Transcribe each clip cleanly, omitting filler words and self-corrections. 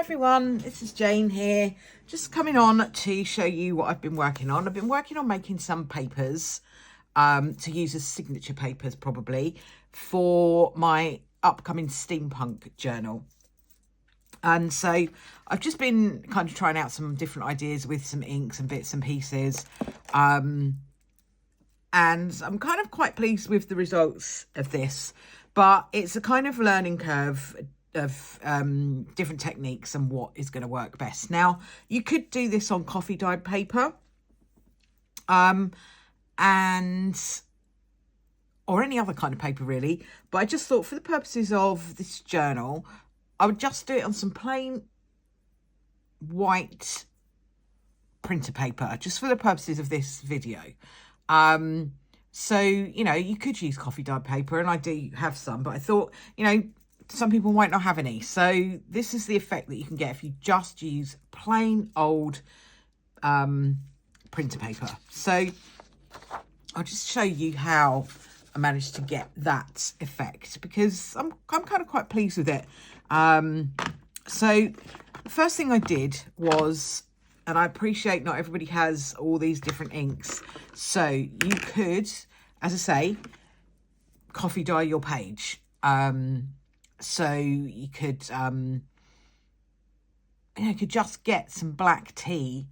everyone, this is Jane here, just coming on to show you what I've been working on. I've been working on making some papers to use as signature papers probably for my upcoming steampunk journal. And so I've just been kind of trying out some different ideas with some inks and bits and pieces. And I'm kind of quite pleased with the results of this, but it's a kind of learning curve of different techniques and what is going to work best. Now, you could do this on coffee dyed paper or any other kind of paper really, but I just thought for the purposes of this journal, I would just do it on some plain white printer paper, just for the purposes of this video. So, you know, you could use coffee dyed paper, and I do have some, but I thought, you know, some people might not have any. So this is the effect that you can get if you just use plain old printer paper. So I'll just show you how I managed to get that effect, because I'm kind of quite pleased with it. So the first thing I did was, and I appreciate not everybody has all these different inks, so you could, as I say, coffee dye your page. So you could, you could just get some black tea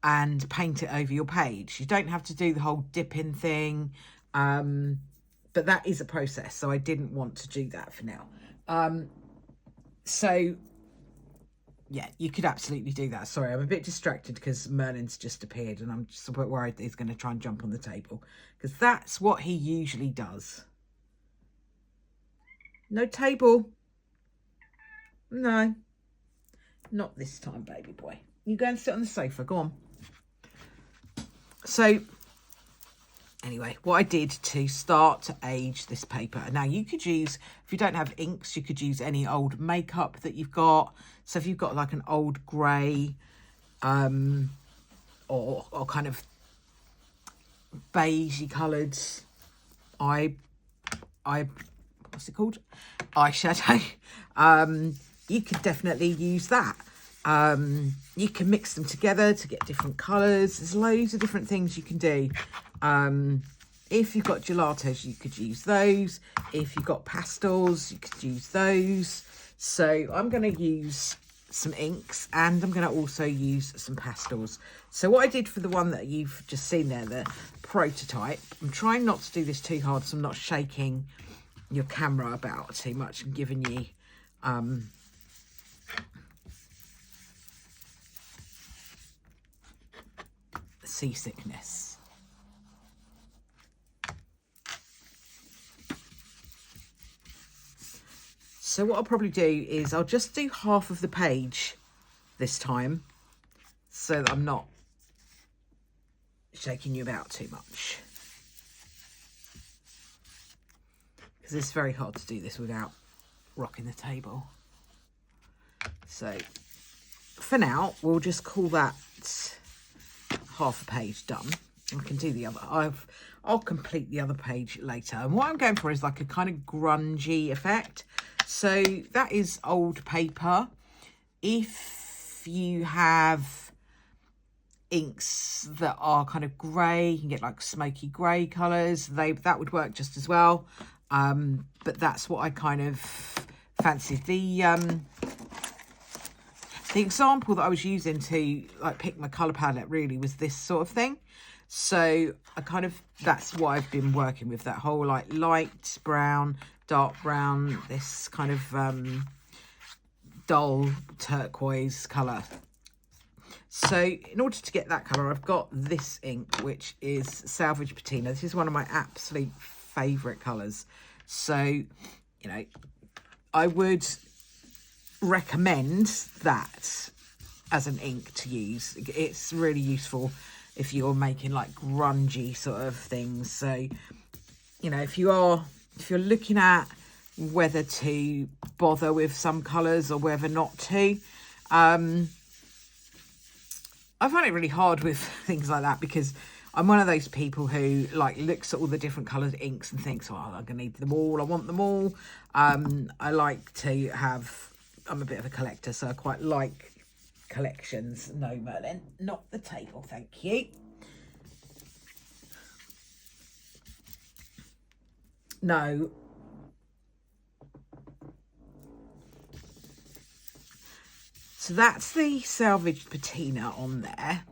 and paint it over your page. You don't have to do the whole dipping thing, but that is a process, so I didn't want to do that for now. So yeah, you could absolutely do that. Sorry, I'm a bit distracted because Merlin's just appeared and I'm just a bit worried that he's going to try and jump on the table, because that's what he usually does. No table. No, not this time, baby boy. You go and sit on the sofa. Go on. So anyway, what I did to start to age this paper. Now you could use, if you don't have inks, you could use any old makeup that you've got. So if you've got like an old grey or kind of beigey coloured what's it called? Eyeshadow. You could definitely use that. You can mix them together to get different colours. There's loads of different things you can do. If you've got gelatos, you could use those. If you've got pastels, you could use those. So I'm going to use some inks, and I'm going to also use some pastels. So what I did for the one that you've just seen there, the prototype, I'm trying not to do this too hard so I'm not shaking your camera about too much and giving you seasickness. So what I'll probably do is I'll just do half of the page this time, so that I'm not shaking you about too much, because it's very hard to do this without rocking the table. So for now, we'll just call that half a page done. I can do the other. I'll complete the other page later. And what I'm going for is like a kind of grungy effect. So that is old paper. If you have inks that are kind of grey, you can get like smoky grey colours. That would work just as well. But that's what I kind of fancied. The example that I was using to like pick my colour palette really was this sort of thing. So I kind of, that's what I've been working with, that whole like light brown, dark brown, this kind of dull turquoise colour. So in order to get that colour, I've got this ink, which is Salvage Patina. This is one of my absolute favourite colours. So, you know, I would recommend that as an ink to use. It's really useful if you're making like grungy sort of things. So, you know, if you're looking at whether to bother with some colours or whether not to, I find it really hard with things like that, because I'm one of those people who like looks at all the different coloured inks and thinks, oh, I'm gonna need them all, I want them all. I like to have I'm a bit of a collector, so I quite like collections. No, Merlin, not the table, thank you. No. So that's the salvaged patina on there.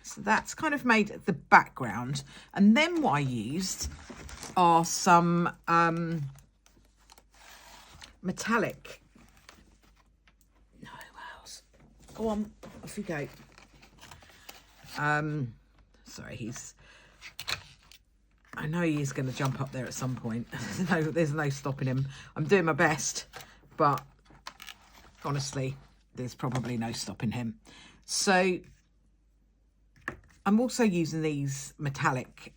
So that's kind of made the background. And then what I used are some metallic. No, Wales. Go on, off you go. Sorry, I know he is going to jump up there at some point. There's no stopping him. I'm doing my best, but honestly, there's probably no stopping him. So I'm also using these metallic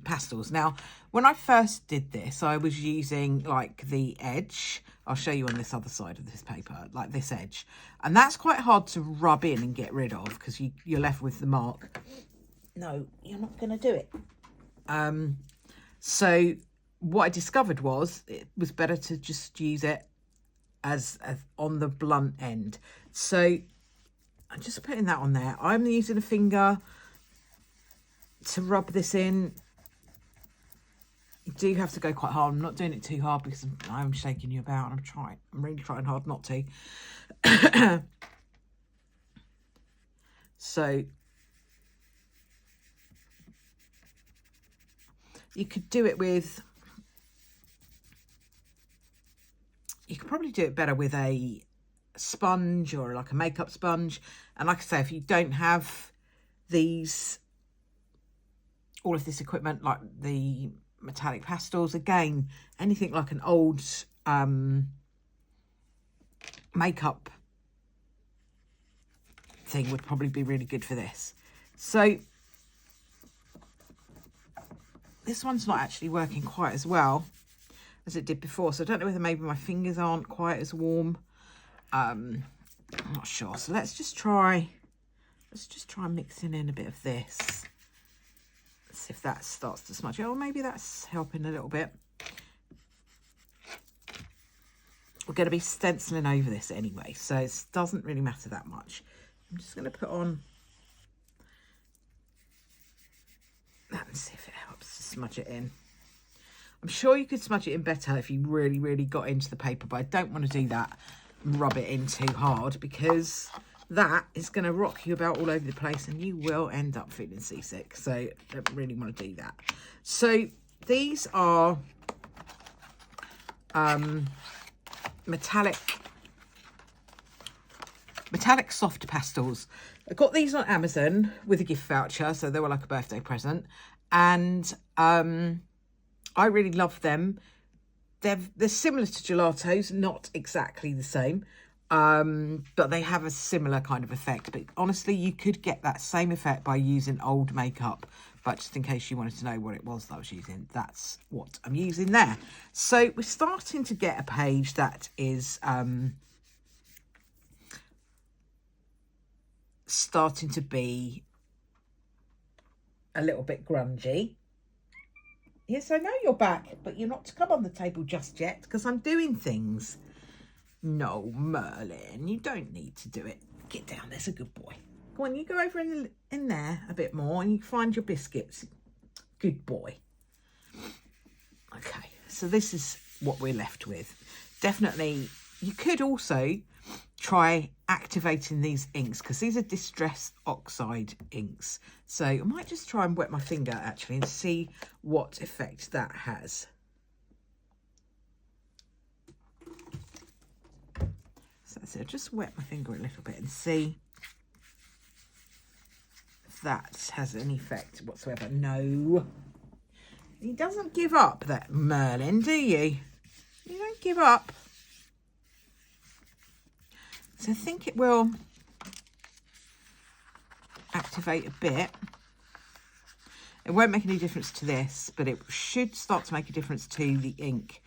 pastels. Now, when I first did this, I was using like the edge. I'll show you on this other side of this paper, like this edge. And that's quite hard to rub in and get rid of because you're left with the mark. No, you're not going to do it. So what I discovered was it was better to just use it as on the blunt end. So I'm just putting that on there. I'm using a finger to rub this in. You do have to go quite hard. I'm not doing it too hard because I'm shaking you about and I'm really trying hard not to. So you could do it with, you could probably do it better with a sponge or like a makeup sponge. And like I say, if you don't have all of this equipment, like the metallic pastels, again, anything like an old makeup thing would probably be really good for this. So this one's not actually working quite as well as it did before, so I don't know whether maybe my fingers aren't quite as warm. I'm not sure. So let's just try mixing in a bit of this. Let's see if that starts to smudge. Oh, maybe that's helping a little bit. We're going to be stenciling over this anyway, so it doesn't really matter that much. I'm just going to put on that and see if it helps to smudge it in. I'm sure you could smudge it in better if you really, really got into the paper, but I don't want to do that and rub it in too hard because that is going to rock you about all over the place and you will end up feeling seasick. So I don't really want to do that. So these are metallic soft pastels. I got these on Amazon with a gift voucher, so they were like a birthday present, and I really love them. They're similar to gelatos, not exactly the same, but they have a similar kind of effect. But honestly, you could get that same effect by using old makeup. But just in case you wanted to know what it was that I was using, that's what I'm using there. So we're starting to get a page that is starting to be a little bit grungy. Yes, I know you're back, but you're not to come on the table just yet because I'm doing things. No, Merlin, you don't need to do it. Get down, there's a good boy. Go on, you go over in there a bit more and you find your biscuits. Good boy. Okay, so this is what we're left with. Definitely, you could also try activating these inks because these are distress oxide inks. So I might just try and wet my finger actually and see what effect that has. So that's it. Just wet my finger a little bit and see if that has any effect whatsoever. No. He doesn't give up, that Merlin, do you? You don't give up. So I think it will activate a bit. It won't make any difference to this, but it should start to make a difference to the ink.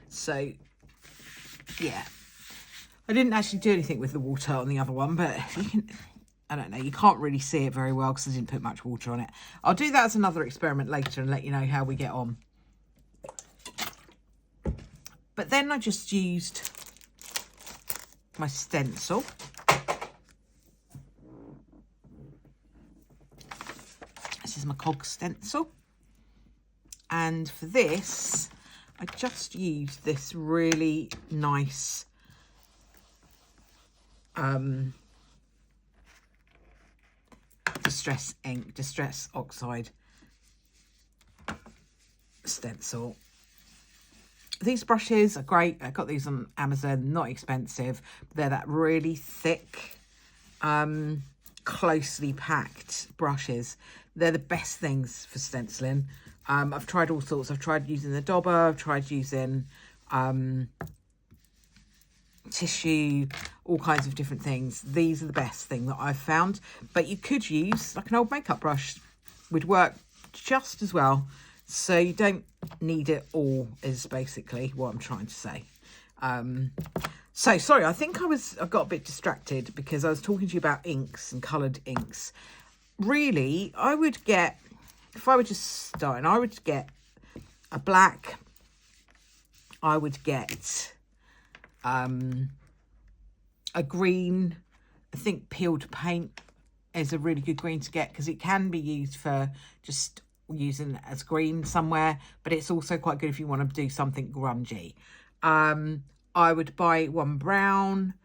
So, yeah. I didn't actually do anything with the water on the other one, but I don't know, you can't really see it very well because I didn't put much water on it. I'll do that as another experiment later and let you know how we get on. But then I just used my stencil. This is my cog stencil. And for this, I just used this really nice Distress Oxide stencil. These brushes are great. I got these on Amazon, not expensive. They're that really thick, closely packed brushes. They're the best things for stenciling. I've tried all sorts. I've tried using the dauber, I've tried using tissue, all kinds of different things. These are the best thing that I've found. But you could use like an old makeup brush, would work just as well. So you don't need it all, is basically what I'm trying to say. So sorry, I think I got a bit distracted because I was talking to you about inks and coloured inks. Really, I would get, if I were just starting, I would get a black, I would get a green. I think peeled paint is a really good green to get because it can be used for just using as green somewhere, but it's also quite good if you want to do something grungy. I would buy one brown,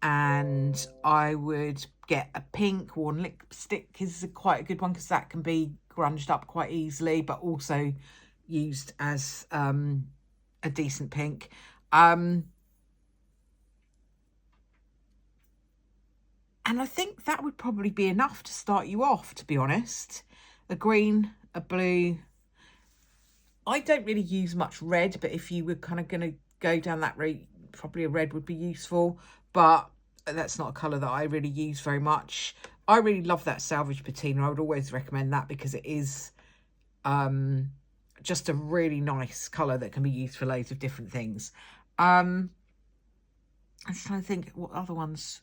and I would get a pink. Worn lipstick is quite a good one because that can be grunged up quite easily, but also used as a decent pink. And I think that would probably be enough to start you off, to be honest. A green, a blue. I don't really use much red, but if you were kind of going to go down that route, probably a red would be useful. But that's not a colour that I really use very much. I really love that salvage patina. I would always recommend that because it is just a really nice colour that can be used for loads of different things. I'm just trying to think what other ones.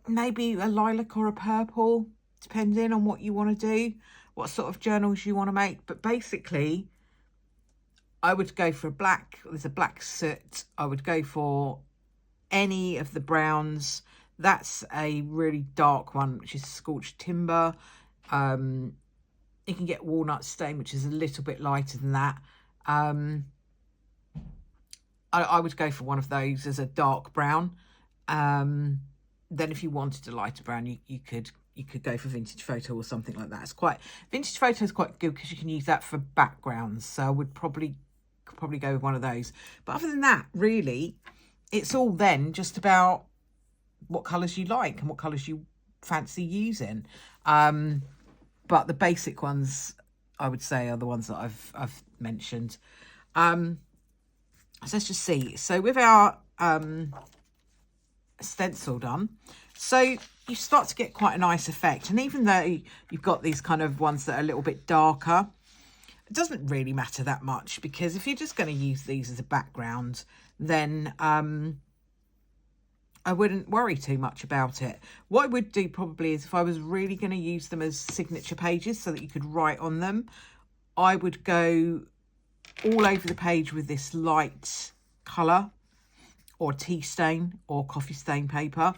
Maybe a lilac or a purple, depending on what you want to do, what sort of journals you want to make. But basically, I would go for a black. There's a black soot. I would go for any of the browns. That's a really dark one, which is scorched timber. You can get walnut stain, which is a little bit lighter than that. I would go for one of those as a dark brown. Then if you wanted a lighter brown, you could go for vintage photo or something like that. Vintage photo is quite good because you can use that for backgrounds. So I would probably go with one of those. But other than that, really, it's all then just about what colours you like and what colours you fancy using. But the basic ones, I would say, are the ones that I've mentioned. So let's just see. So with our stencil done, so you start to get quite a nice effect. And even though you've got these kind of ones that are a little bit darker, it doesn't really matter that much, because if you're just going to use these as a background, then I wouldn't worry too much about it. What I would do probably is, if I was really going to use them as signature pages so that you could write on them, I would go all over the page with this light colour or tea stain or coffee stain paper,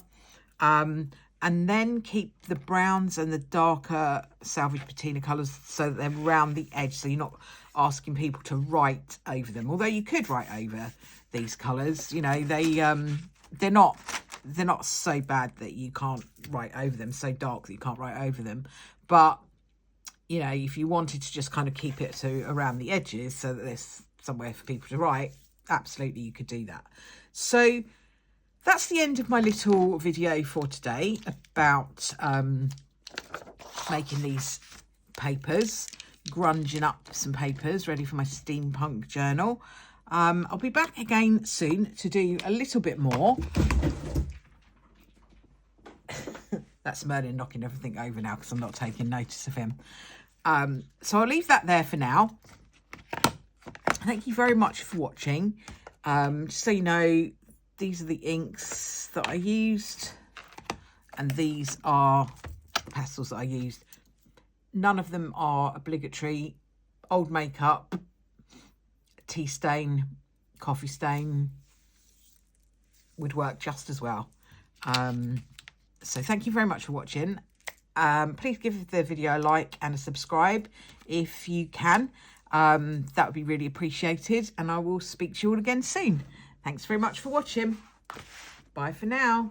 and then keep the browns and the darker salvage patina colours so that they're round the edge, so you're not asking people to write over them. Although you could write over these colours, you know, they're not so bad that you can't write over them, so dark that you can't write over them. But you know, if you wanted to just kind of keep it to around the edges so that there's somewhere for people to write, absolutely you could do that. So that's the end of my little video for today about making these papers, grunging up some papers ready for my steampunk journal. I'll be back again soon to do a little bit more. That's Merlin knocking everything over now because I'm not taking notice of him. So I'll leave that there for now. Thank you very much for watching. Just so you know, these are the inks that I used, and these are the pastels that I used. None of them are obligatory. Old makeup, tea stain, coffee stain would work just as well. So thank you very much for watching. Please give the video a like and a subscribe if you can. That would be really appreciated, and I will speak to you all again soon. Thanks very much for watching. Bye for now.